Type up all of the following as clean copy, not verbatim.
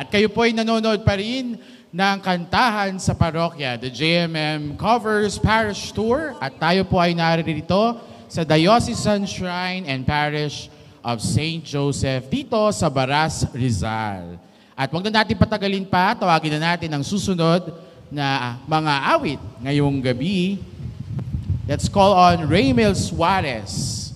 At kayo po ay nanonood pa rin ng kantahan sa parokya, the JMM Covers Parish Tour. At tayo po ay naririto sa Diocesan Shrine and Parish of St. Joseph dito sa Baras, Rizal. At huwag na natin patagalin pa, tawagin na natin ang susunod na mga awit ngayong gabi. Let's call on Raymel Suarez.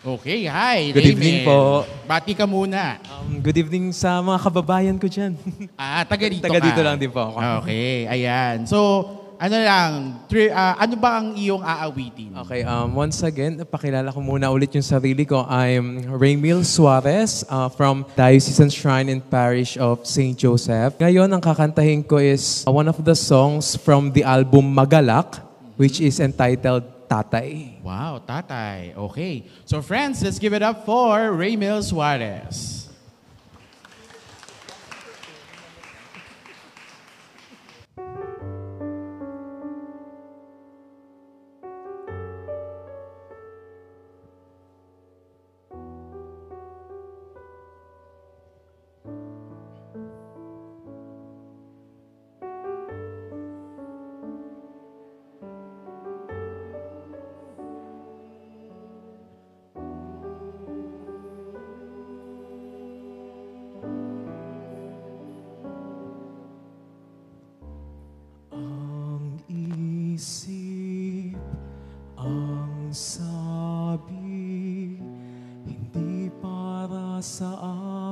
Okay, hi. Good evening po. Bati ka muna. Good evening sa mga kababayan ko dyan. Taga dito Taga ka. dito lang din po ako. Okay, ayan. So, ano ba ang iyong aawitin? Okay, once again, pakilala ko muna ulit yung sarili ko. I'm Raymel Suarez from Diocesan Shrine and Parish of St. Joseph. Ngayon, ang kakantahin ko is one of the songs from the album Magalak, which is entitled Tatay. Wow, Tatay. Okay. So friends, let's give it up for Raymel Suarez. Isip ang sabi, hindi para sa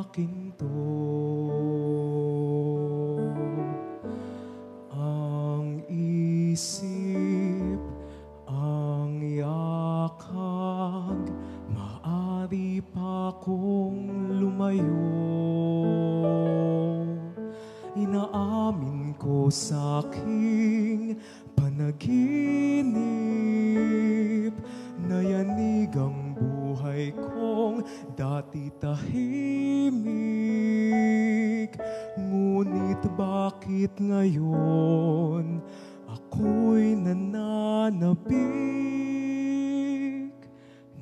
akin to. Ang isip ang yakag, maaari pa kong lumayo. Inaamin ko sa aking panaginip na yanig ang buhay kong dati tahimik. Ngunit bakit ngayon ako'y nananabik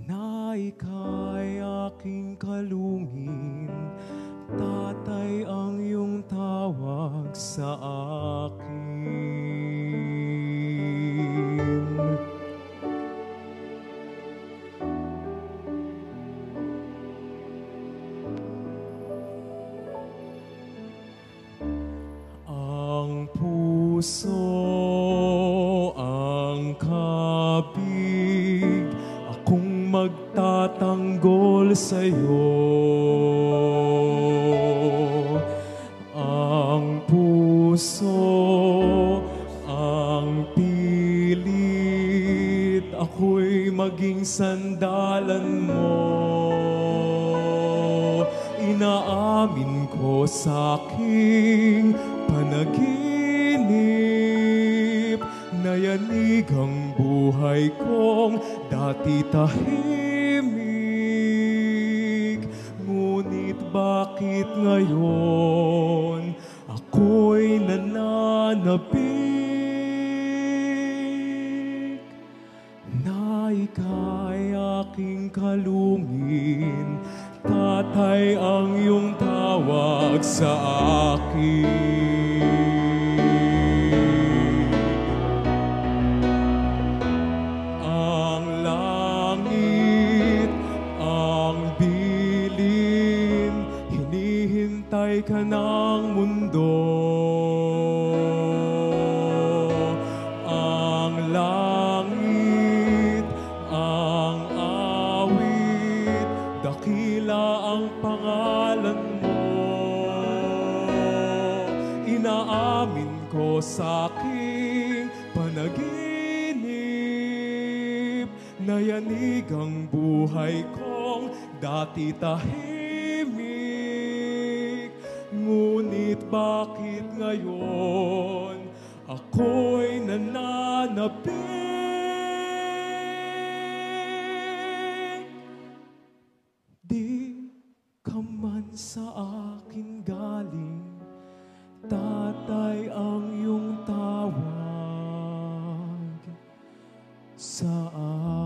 na ika'y aking kalungin? Tatay ang iyong tawag sa akin. Ang puso ang kabig, akong magtatanggol sa'yo. Ang puso ang pilit, ako'y maging sandalan mo. Inaamin ko sa aking panaginip na yanig ang buhay kong dati tahimik. Ngunit bakit ngayon ako'y nananabik na ika'y aking kalungin? Tatay ang iyong tawag sa akin. Ang langit, ang bilin, hinihintay ka ng mundo. Ang langit, ang awit, dakila ang pangalan mo. Inaamin ko sa aking panaginip na yanig ang buhay kong dati tahimik. Ngunit bakit ngayon ako'y nananabik? Di ka man sa akin galing, Tatay ang iyong tawag sa akin.